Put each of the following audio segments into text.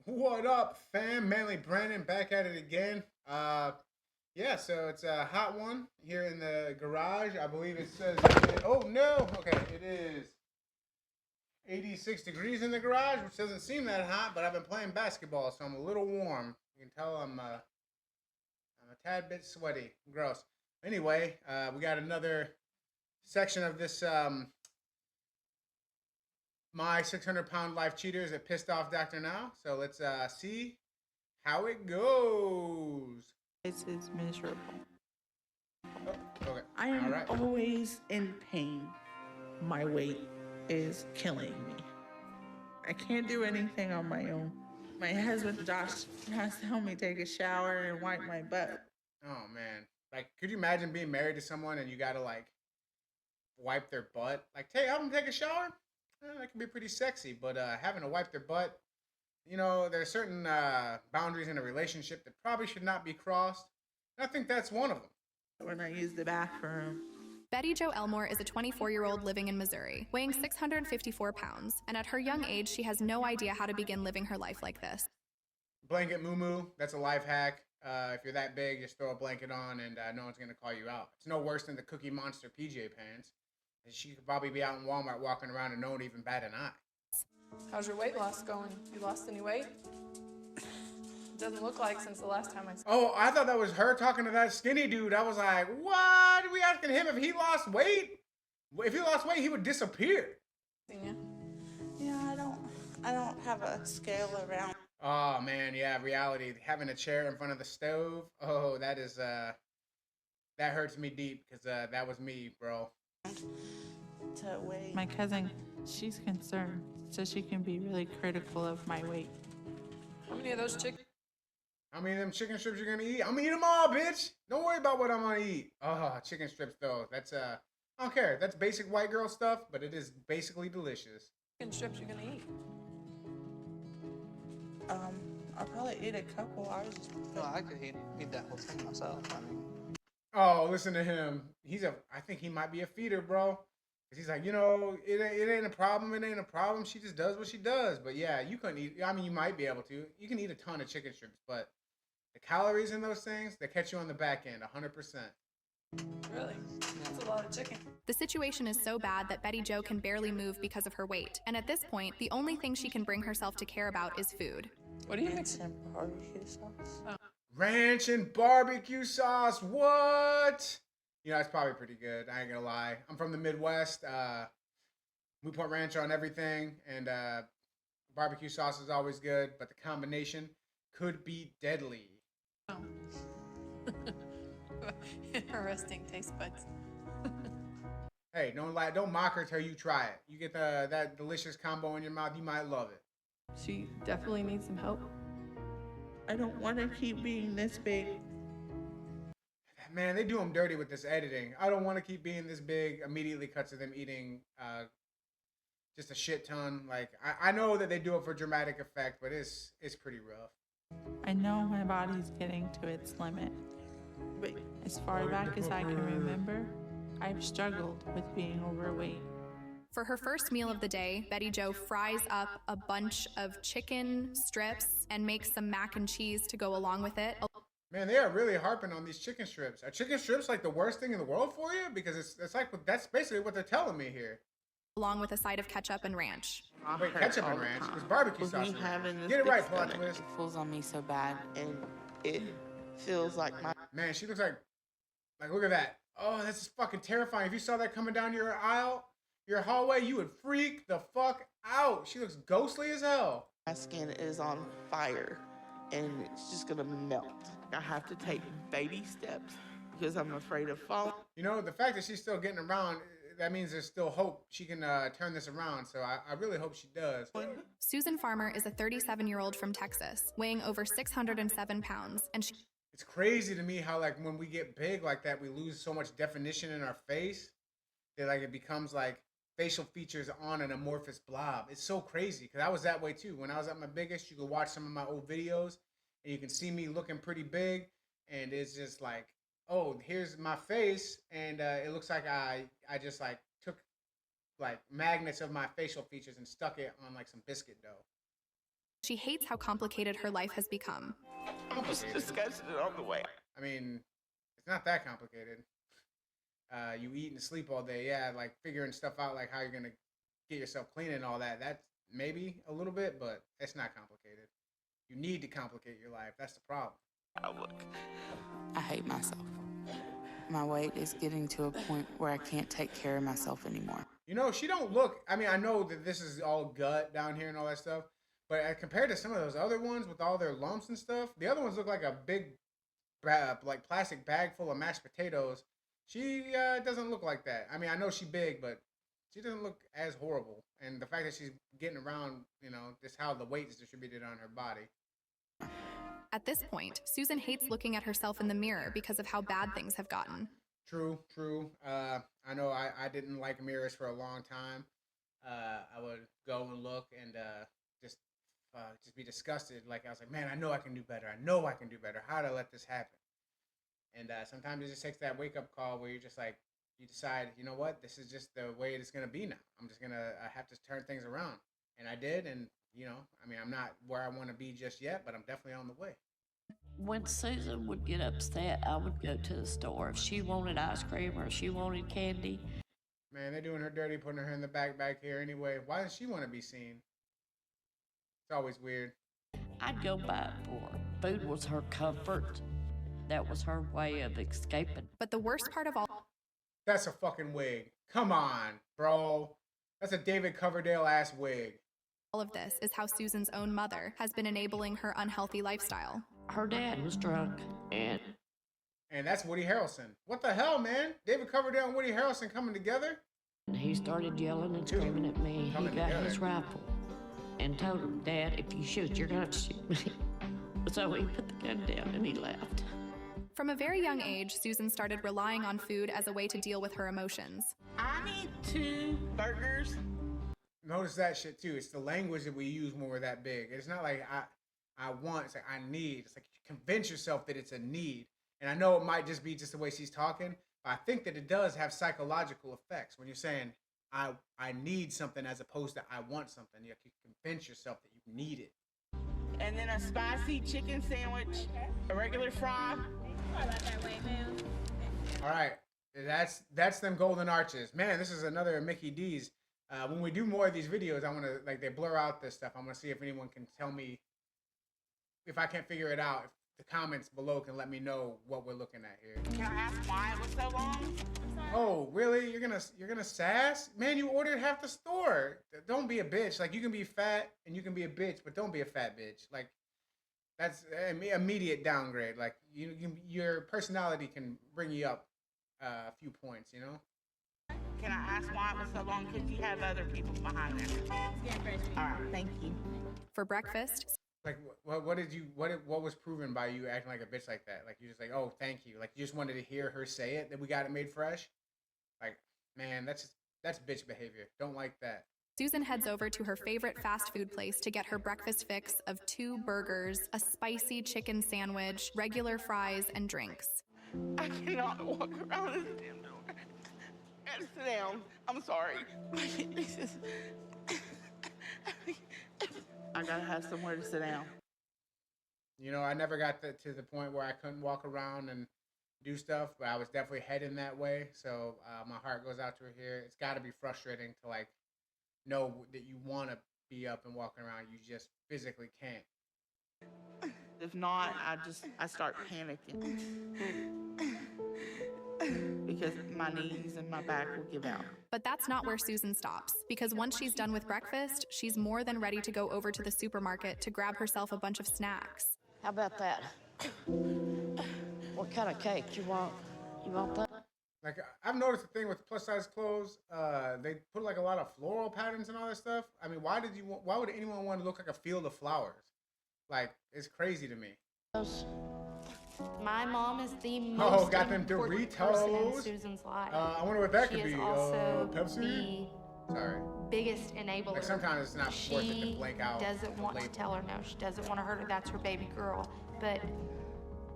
What up, fam? Manly Brandon back at it again. Yeah, so it's a hot one here in the garage. I believe it says, oh no, okay, it is 86 degrees in the garage, which doesn't seem that hot, but I've been playing basketball, so I'm a little warm. You can tell I'm a tad bit sweaty. Gross. Anyway, we got another section of this my 600-pound life cheaters that pissed off Dr. Now. So let's see how it goes. This is miserable. Oh, okay. I am All right. always in pain. My weight is killing me. I can't do anything on my own. My husband Josh has to help me take a shower and wipe my butt. Oh man. Like, could you imagine being married to someone and you gotta like wipe their butt? Like, hey, have them take a shower? That can be pretty sexy, but having to wipe their butt, there are certain boundaries in a relationship that probably should not be crossed. And I think that's one of them. When I use the bathroom. Betty Jo Elmore is a 24-year-old living in Missouri, weighing 654 pounds, and at her young age, she has no idea how to begin living her life like this. Blanket moo, that's a life hack. If you're that big, just throw a blanket on and no one's going to call you out. It's no worse than the Cookie Monster PJ pants. She could probably be out in Walmart walking around and no one even bat an eye. How's your weight loss going? You lost any weight? Doesn't look like since the last time I saw. Oh, I thought that was her talking to that skinny dude. I was like, what? Are we asking him if he lost weight? If he lost weight, he would disappear. You. Yeah, I don't have a scale around. Oh man, yeah, reality. Having a chair in front of the stove. Oh, that hurts me deep because that was me, bro. To weigh. My cousin, she's concerned, so she can be really critical of my weight. How many of those chickens? How many of them chicken strips you're gonna eat? I'm gonna eat them all, bitch. Don't worry about what I'm gonna eat. Oh, chicken strips though. That's I don't care. That's basic white girl stuff, but it is basically delicious. Chicken strips you're gonna eat? I'll probably eat a couple. I was just. No, I could eat that whole thing myself. I mean, Oh, listen to him. I think he might be a feeder, bro. Cause he's like, it ain't a problem. It ain't a problem. She just does what she does. But yeah, you couldn't eat. I mean, you might be able to. You can eat a ton of chicken strips, but the calories in those things, they catch you on the back end, 100%. Really? That's a lot of chicken. The situation is so bad that Betty Jo can barely move because of her weight, and at this point, the only thing she can bring herself to care about is food. What do you Ranch mix? and barbecue sauce. Ranch and barbecue sauce. What? It's probably pretty good. I ain't gonna lie. I'm from the Midwest. We put ranch on everything, and barbecue sauce is always good, but the combination could be deadly. Oh. Interesting taste buds. Hey, don't mock her till you try it. You get that delicious combo in your mouth, you might love it. She definitely needs some help. I don't want to keep being this big. Man, they do them dirty with this editing. I don't want to keep being this big. Immediately cuts to them eating just a shit ton. Like I know that they do it for dramatic effect, but it's pretty rough. I know my body's getting to its limit, but as far back as I can remember, I've struggled with being overweight. For her first meal of the day, Betty Jo fries up a bunch of chicken strips and makes some mac and cheese to go along with it. Man, they are really harping on these chicken strips. Are chicken strips like the worst thing in the world for you? Because it's like that's basically what they're telling me here. Along with a side of ketchup and ranch. Wait, ketchup and ranch? It's barbecue With sauce. me having this Get it big right, plot stomach, twist. it pulls on me so bad, and it feels like my. Man, she looks like look at that. Oh, that's just fucking terrifying. If you saw that coming down your aisle, your hallway, you would freak the fuck out. She looks ghostly as hell. My skin is on fire, and it's just gonna melt. I have to take baby steps because I'm afraid of falling. The fact that she's still getting around, that means there's still hope she can turn this around. So I really hope she does. Susan Farmer is a 37-year-old from Texas, weighing over 607 pounds, and she It's crazy to me how like when we get big like that, we lose so much definition in our face that like it becomes like facial features on an amorphous blob. It's so crazy because I was that way too. When I was at my biggest, you could watch some of my old videos and you can see me looking pretty big, and it's just like, oh, here's my face, and it looks like I just like took like magnets of my facial features and stuck it on like some biscuit dough. She hates how complicated her life has become. I was disgusted on the way. I mean, it's not that complicated. You eat and sleep all day. Yeah, like figuring stuff out, like how you're gonna get yourself clean and all that. That's maybe a little bit, but it's not complicated. You need to complicate your life. That's the problem. I hate myself. My weight is getting to a point where I can't take care of myself anymore. You know, she don't look. I mean, I know that this is all gut down here and all that stuff, but compared to some of those other ones with all their lumps and stuff, the other ones look like a big, like plastic bag full of mashed potatoes. She doesn't look like that. I mean, I know she's big, but she doesn't look as horrible. And the fact that she's getting around, you know, just how the weight is distributed on her body. At this point, Susan hates looking at herself in the mirror because of how bad things have gotten. True. I know I didn't like mirrors for a long time. I would go and look and just be disgusted. Like I was like, man, I know I can do better. I know I can do better. How did I let this happen? And sometimes it just takes that wake up call where you're just like, you decide, you know what, this is just the way it's gonna be now. I have to turn things around, and I did. And you know, I mean, I'm not where I want to be just yet, but I'm definitely on the way. When Susan would get upset, I would go to the store. If she wanted ice cream or if she wanted candy. Man, they're doing her dirty, putting her in the back here anyway. Why does she want to be seen? It's always weird. I'd go buy it for her. Food was her comfort. That was her way of escaping. But the worst part of all That's a fucking wig. Come on, bro. That's a David Coverdale ass wig. of this is how Susan's own mother has been enabling her unhealthy lifestyle. Her dad was drunk, and that's Woody Harrelson. What the hell, man? David Coverdale and Woody Harrelson coming together? he started yelling and screaming at me. He Coming got his together. rifle and told him, Dad, if you shoot, you're going to shoot me. So he put the gun down and he left. From a very young age, Susan started relying on food as a way to deal with her emotions. I need 2 burgers. Notice that shit too. It's the language that we use when we're that big. It's not like I want. It's like I need. It's like you convince yourself that it's a need. And I know it might just be just the way she's talking, but I think that it does have psychological effects when you're saying I need something as opposed to I want something. You have to convince yourself that you need it. And then a spicy chicken sandwich, a regular fry. All right, that's them golden arches. Man, this is another Mickey D's. When we do more of these videos, I want to, like, they blur out this stuff. I want to see if anyone can tell me, if I can't figure it out, if the comments below can let me know what we're looking at here. Can I ask why it was so long? Oh, really? You're gonna sass? Man, you ordered half the store. Don't be a bitch. Like, you can be fat and you can be a bitch, but don't be a fat bitch. Like, that's immediate downgrade. Like, your personality can bring you up a few points, you know? Can I ask why it was so long? Because you have other people behind there. All right, thank you. For breakfast, Like, what was proven by you acting like a bitch like that? Like, you're just like, oh, thank you. Like, you just wanted to hear her say it, that we got it made fresh? Like, man, that's bitch behavior. Don't like that. Susan heads over to her favorite fast food place to get her breakfast fix of 2 burgers, a spicy chicken sandwich, regular fries, and drinks. I cannot walk around this damn door. I gotta sit down. I'm sorry. I gotta have somewhere to sit down. You know, I never got to the point where I couldn't walk around and do stuff, but I was definitely heading that way. So my heart goes out to her here. It's got to be frustrating to, like, know that you want to be up and walking around. You just physically can't. If not, I start panicking. Because my knees and my back will give out. But that's not where Susan stops, because once she's done with breakfast, she's more than ready to go over to the supermarket to grab herself a bunch of snacks. How about that? What kind of cake you want? You want that? Like, I've noticed the thing with plus size clothes, they put like a lot of floral patterns and all that stuff. I mean, why would anyone want to look like a field of flowers? Like, it's crazy to me. My mom is the most got them important person in Doritos. Susan's life. I wonder what that She could is be. also Pepsi? Sorry. the biggest enabler. Like, sometimes it's not worth it to She blank out. doesn't the want to label. tell her no. She doesn't want to hurt her. That's her baby girl. But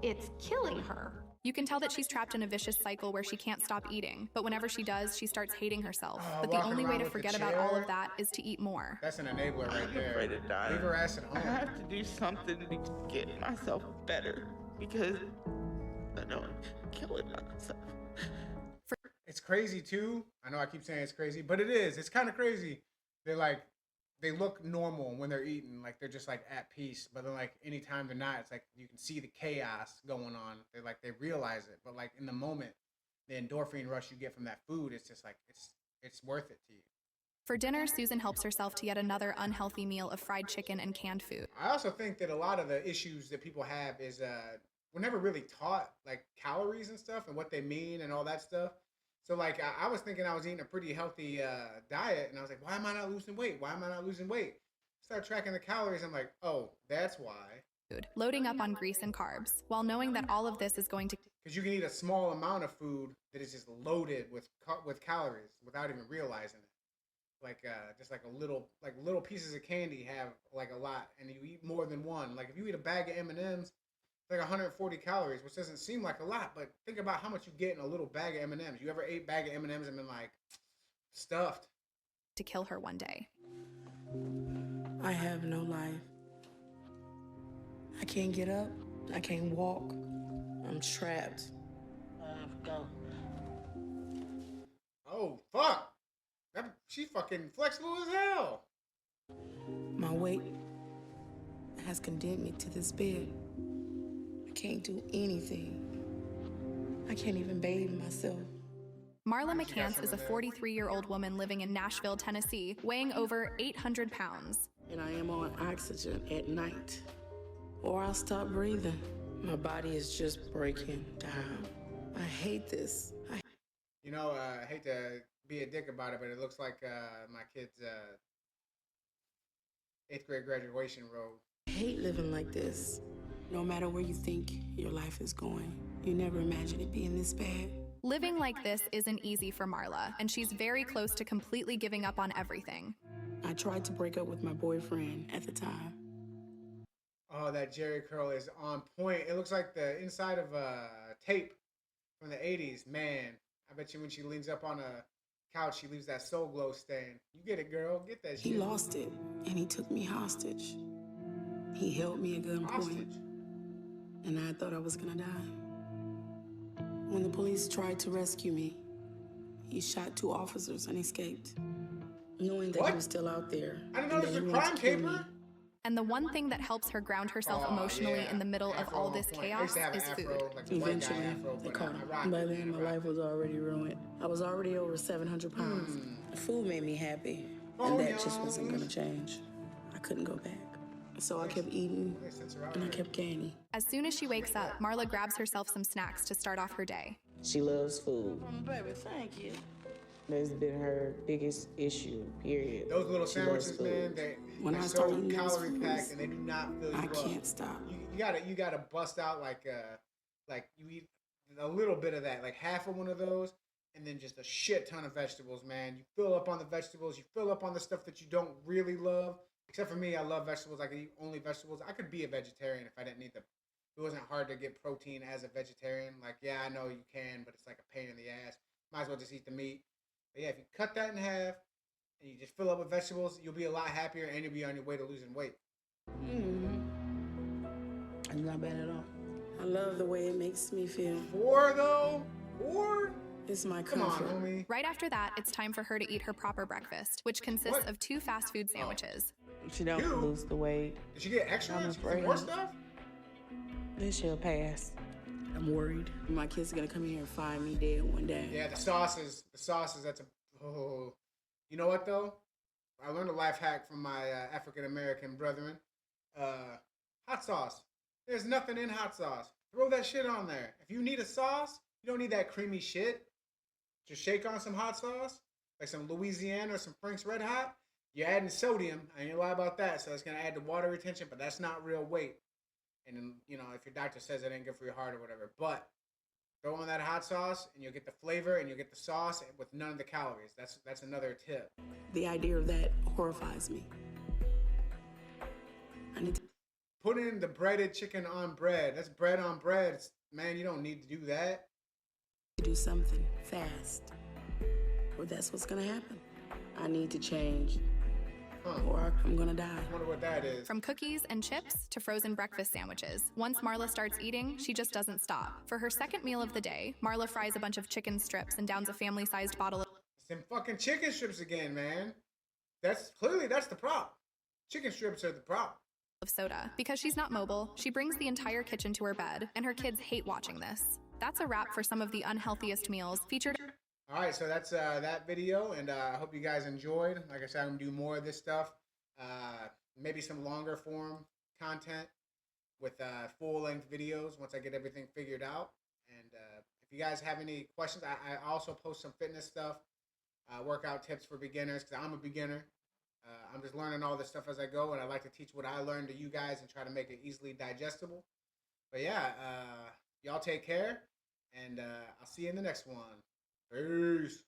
it's killing her. You can tell that she's trapped in a vicious cycle where she can't stop eating, but whenever she does, she starts hating herself. But the walking only way around to with the forget about all chair. of that is to eat more. That's an enabler right I'm there. afraid of dying. Leave her ass at I home. have to do something to get myself better because I know I'm killing myself. It's crazy too. I know I keep saying it's crazy, but it is. It's kind of crazy. They look normal when they're eating, like they're just like at peace. But then like anytime they're not, it's like you can see the chaos going on. They realize it, but like in the moment, the endorphin rush you get from that food, it's just like it's worth it to you. For dinner, Susan helps herself to yet another unhealthy meal of fried chicken and canned food. I also think that a lot of the issues that people have is we're never really taught like calories and stuff and what they mean and all that stuff. So like I was thinking I was eating a pretty healthy diet, and I was like, why am I not losing weight? Why am I not losing weight? Start tracking the calories. I'm like, oh, that's why. Loading up on grease and carbs, while knowing that all of this is going to Because you can eat a small amount of food that is just loaded with calories without even realizing it. Like just like little pieces of candy have like a lot, and you eat more than one. Like if you eat a bag of M&Ms, like 140 calories, which doesn't seem like a lot, but think about how much you get in a little bag of M&Ms. You ever ate a bag of M&Ms and been like stuffed? to kill her one day. I have no life. I can't get up. I can't walk. I'm trapped. Go. Oh fuck! She fucking flexible as hell. My weight has condemned me to this bed. I can't do anything. I can't even bathe myself. Marla McCants is a 43-year-old woman living in Nashville, Tennessee, weighing over 800 pounds. And I am on oxygen at night, or I'll stop breathing. My body is just breaking down. I hate this. You know, I hate to be a dick about it, but it looks like my kid's 8th grade graduation road. I hate living like this. No matter where you think your life is going, you never imagine it being this bad. Living like this isn't easy for Marla, and she's very close to completely giving up on everything. I tried to break up with my boyfriend at the time. Oh, that Jerry curl is on point. It looks like the inside of a tape from the 80s. Man, I bet you when she leans up on a couch, she leaves that soul glow stain. You get it, girl. Get that shit. He lost it, and he took me hostage. He held me at gunpoint, and I thought I was gonna die. When the police tried to rescue me, he shot 2 officers and escaped, knowing that he was still out there. I didn't know this was a crime caper. And the one thing that helps her ground herself emotionally in the middle of all this chaos is food. Eventually, they caught him. By then, my life was already ruined. I was already over 700 pounds. Food made me happy, and that just wasn't gonna change. I couldn't go back. So I kept eating, and I kept gaining. As soon as she wakes up, Marla grabs herself some snacks to start off her day. She loves food. Baby, thank you. That's been her biggest issue, period. Those little She loves sandwiches, food. man, When they're I so start eating those calorie packed foods, and they do not fill you I up. can't stop. You gotta bust out like you eat a little bit of that, like half of one of those, and then just a shit ton of vegetables, man. You fill up on the vegetables, you fill up on the stuff that you don't really love. Except for me, I love vegetables. I can eat only vegetables. I could be a vegetarian if I didn't need them. It wasn't hard to get protein as a vegetarian. Like, yeah, I know you can, but it's like a pain in the ass. Might as well just eat the meat. But yeah, if you cut that in half and you just fill up with vegetables, you'll be a lot happier and you'll be on your way to losing weight. It's not bad at all. I love the way it makes me feel. 4 though? 4? It's my Come comfort. on, homie. Right after that, it's time for her to eat her proper breakfast, which consists of 2 fast food sandwiches. She don't lose the weight. Did she get extra? I'm Did she get afraid. more stuff? Then she'll pass. I'm worried. My kids are gonna come here and find me dead one day. Yeah, the sauces, that's a, oh. You know what though? I learned a life hack from my African-American brethren. Hot sauce. There's nothing in hot sauce. Throw that shit on there. If you need a sauce, you don't need that creamy shit. Just shake on some hot sauce, like some Louisiana or some Frank's Red Hot. You're adding sodium. I ain't gonna lie about that. So it's gonna add to water retention, but that's not real weight. And then, you know, if your doctor says it ain't good for your heart or whatever, but throw on that hot sauce and you'll get the flavor and you'll get the sauce with none of the calories. That's another tip. The idea of that horrifies me. I need to put in the breaded chicken on bread. That's bread on bread. Man, you don't need to do that. Do something fast, or that's what's gonna happen. I need to change, or I'm gonna die. I wonder what that is. From cookies and chips to frozen breakfast sandwiches, once Marla starts eating, she just doesn't stop. For her second meal of the day, Marla fries a bunch of chicken strips and downs a family-sized bottle of Some fucking chicken strips again, man. That's the problem. Chicken strips are the problem. soda. Because she's not mobile, she brings the entire kitchen to her bed, and her kids hate watching this. That's a wrap for some of the unhealthiest meals featured. All right, so that's that video, and I hope you guys enjoyed. Like I said, I'm gonna do more of this stuff. Maybe some longer form content with full-length videos once I get everything figured out. And if you guys have any questions, I also post some fitness stuff, workout tips for beginners, because I'm a beginner. I'm just learning all this stuff as I go, and I like to teach what I learned to you guys and try to make it easily digestible. But yeah, y'all take care, and I'll see you in the next one. Peace.